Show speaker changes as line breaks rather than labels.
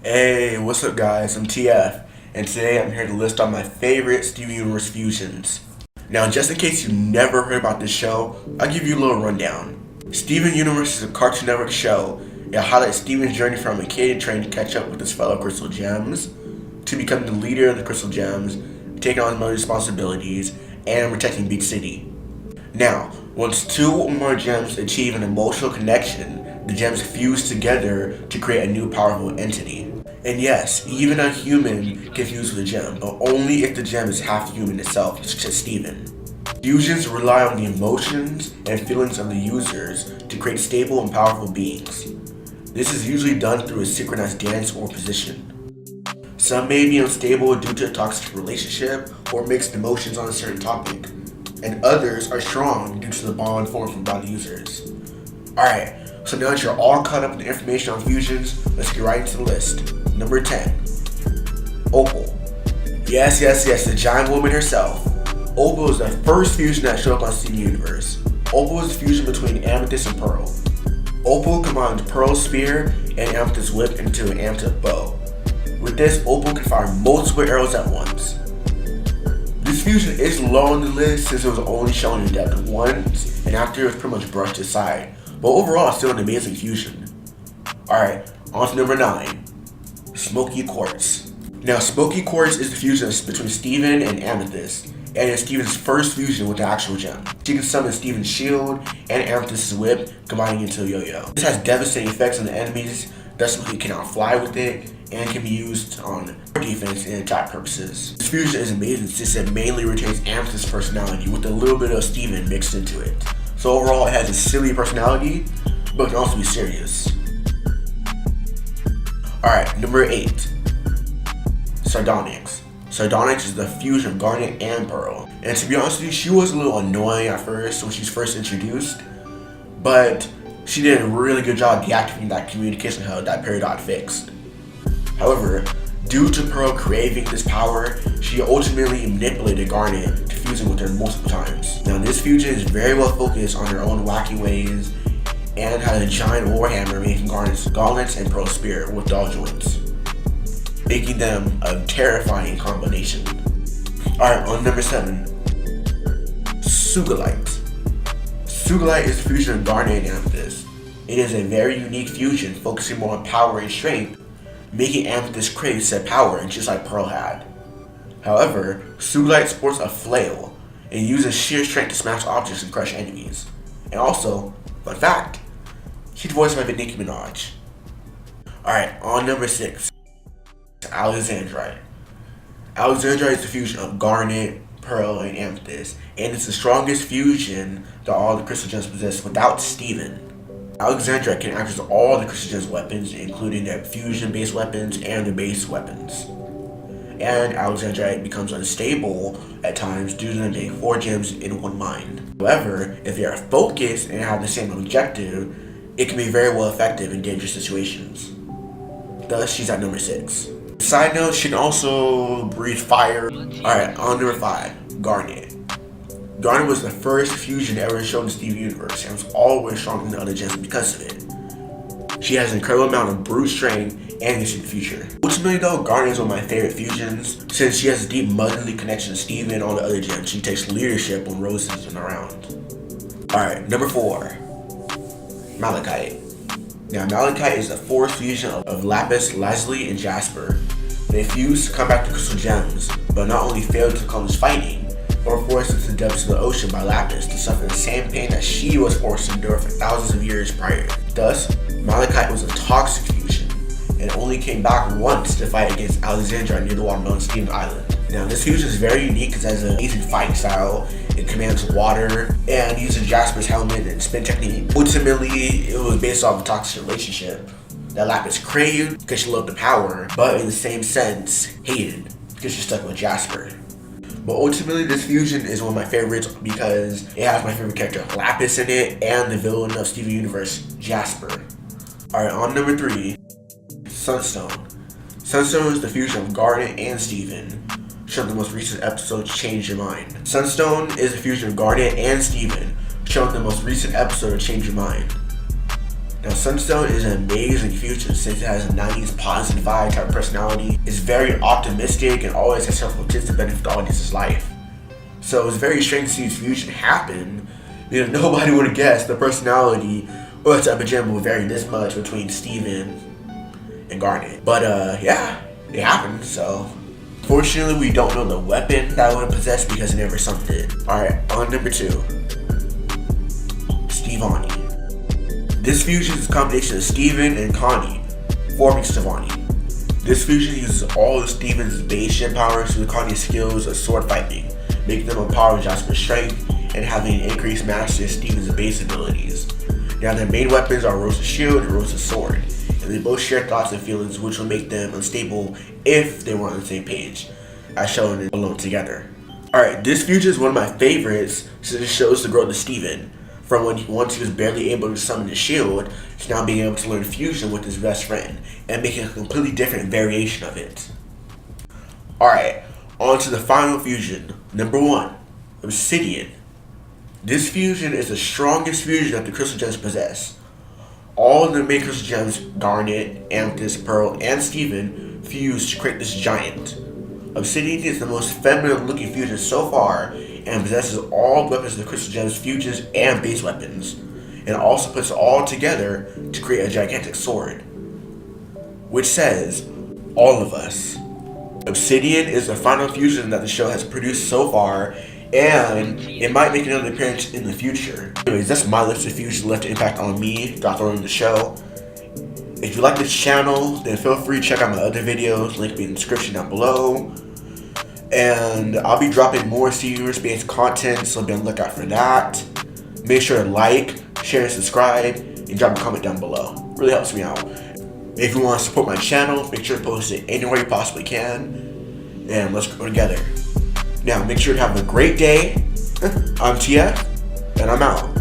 Hey, what's up guys? I'm TF, and today I'm here to list all my favorite Steven Universe fusions. Now, just in case you never heard about this show, I'll give you a little rundown. Steven Universe is a Cartoon Network show. It highlights Steven's journey from a kid trying to catch up with his fellow Crystal Gems, to becoming the leader of the Crystal Gems, taking on his mother's responsibilities, and protecting Beach City. Now, once two or more gems achieve an emotional connection, the gems fuse together to create a new powerful entity. And yes, even a human can fuse with a gem, but only if the gem is half human itself, such as Steven. Fusions rely on the emotions and feelings of the users to create stable and powerful beings. This is usually done through a synchronized dance or position. Some may be unstable due to a toxic relationship or mixed emotions on a certain topic, and others are strong due to the bond formed by the users. Alright, so now that you're all caught up with the information on fusions, let's get right into the list. Number 10. Opal. Yes, the giant woman herself. Opal is the first fusion that showed up on Steven Universe. Opal is a fusion between Amethyst and Pearl. Opal combines Pearl's spear and Amethyst's whip into an Amethyst bow. With this, Opal can fire multiple arrows at once. This fusion is low on the list since it was only shown in depth once, and after it was pretty much brushed aside. But overall, it's still an amazing fusion. Alright, on to number 9. Smoky Quartz. Now, Smoky Quartz is the fusion between Steven and Amethyst, and it's Steven's first fusion with the actual gem. She can summon Steven's shield and Amethyst's whip, combining into a yo-yo. This has devastating effects on the enemies, thus Smoky cannot fly with it, and can be used on defense and attack purposes. This fusion is amazing since it mainly retains Amethyst's personality with a little bit of Steven mixed into it. So overall, it has a silly personality, but can also be serious. Alright, number 8. Sardonyx. Sardonyx is the fusion of Garnet and Pearl. And to be honest with you, she was a little annoying at first when she was first introduced, but she did a really good job deactivating that communication hub that Peridot fixed. However, due to Pearl craving this power, she ultimately manipulated Garnet to fusing with her multiple times. Now, this fusion is very well focused on her own wacky ways and has a giant warhammer making Garnet's gauntlets and Pearl's spear with doll joints, making them a terrifying combination. Alright, on number 7. Superlite. Superlite is the fusion of Garnet and Amethyst. It is a very unique fusion focusing more on power and strength, making Amethyst crave said power just like Pearl had. However, Superlite sports a flail and uses sheer strength to smash objects and crush enemies. And also, fun fact, she's voiced by Nicki Minaj. Alright, on number 6. Alexandrite. Alexandrite is the fusion of Garnet, Pearl, and Amethyst, and it's the strongest fusion that all the Crystal Gems possess without Steven. Alexandrite can access all the Crystal Gems weapons, including their fusion-based weapons and their base weapons. And Alexandrite becomes unstable at times due to them being 4 gems in one mind. However, if they are focused and have the same objective, it can be very well effective in dangerous situations. Thus, she's at number 6. Side note, she can also breathe fire. Alright, on number 5, Garnet. Garnet was the first fusion ever shown in Steven Universe and was always stronger than the other gems because of it. She has an incredible amount of brute strength and can see the future. Ultimately though, Garnet is one of my favorite fusions since she has a deep motherly connection to Steven and all the other gems. She takes leadership when Rose isn't around. Alright, number 4. Malachite. Now, Malachite is the fourth fusion of Lapis, Lazuli, and Jasper. They fuse to come back to Crystal Gems, but not only failed to accomplish fighting, but were forced into the depths of the ocean by Lapis to suffer the same pain that she was forced to endure for thousands of years prior. Thus, Malachite was a toxic fusion, and only came back once to fight against Alexandra near the watermelon Steven Island. Now, this fusion is very unique because it has an amazing fighting style, it commands water, and uses Jasper's helmet and spin technique. Ultimately, it was based off a toxic relationship that Lapis craved because she loved the power, but in the same sense, hated because she's stuck with Jasper. But ultimately, this fusion is one of my favorites because it has my favorite character Lapis in it and the villain of Steven Universe, Jasper. Alright, on number 3, Sunstone. Sunstone is the fusion of Garnet and Steven. Shown in the most recent episode, Change Your Mind. Sunstone is a fusion of Garnet and Steven, shown in the most recent episode of Change Your Mind. Now, Sunstone is an amazing fusion since it has a 90s positive vibe type of personality. It's very optimistic and always has several tips to benefit the audience's life. So it's very strange to see this fusion happen. You know, nobody would have guessed the personality or the type of gem would vary this much between Steven and Garnet. But yeah, it happened, so. Fortunately, we don't know the weapon that would possess because it never summoned it. Alright, on number 2. Imani. This fusion is a combination of Steven and Connie, forming Stevani. This fusion uses all of Steven's base gem powers with Connie's skills of sword fighting, making them a power Jasper's strength and having an increased mastery of Steven's base abilities. Now their main weapons are Rosa's shield and Rosa's sword, and they both share thoughts and feelings which will make them unstable if they were on the same page, as shown in Alone Together. Alright, this fusion is one of my favorites since it shows the growth of Steven, from when once he was barely able to summon his shield, to now being able to learn fusion with his best friend, and making a completely different variation of it. Alright, on to the final fusion. Number 1, Obsidian. This fusion is the strongest fusion that the crystal gems possess. All of the main crystal gems, Garnet, Amethyst, Pearl, and Steven, fuse to create this giant. Obsidian is the most feminine looking fusion so far, and possesses all the weapons of the crystal gems, fusions, and base weapons, and also puts it all together to create a gigantic sword, which says, all of us. Obsidian is the final fusion that the show has produced so far, and it might make another appearance in the future. Anyways, that's my list of fusions left to impact on me throughout the show. If you like this channel, then feel free to check out my other videos, link in the description down below. And I'll be dropping more series-based content, so be on the lookout for that. Make sure to like, share, and subscribe, and drop a comment down below. Really helps me out. If you want to support my channel, make sure to post it anywhere you possibly can, and let's go together. Now, make sure to have a great day. I'm TF, and I'm out.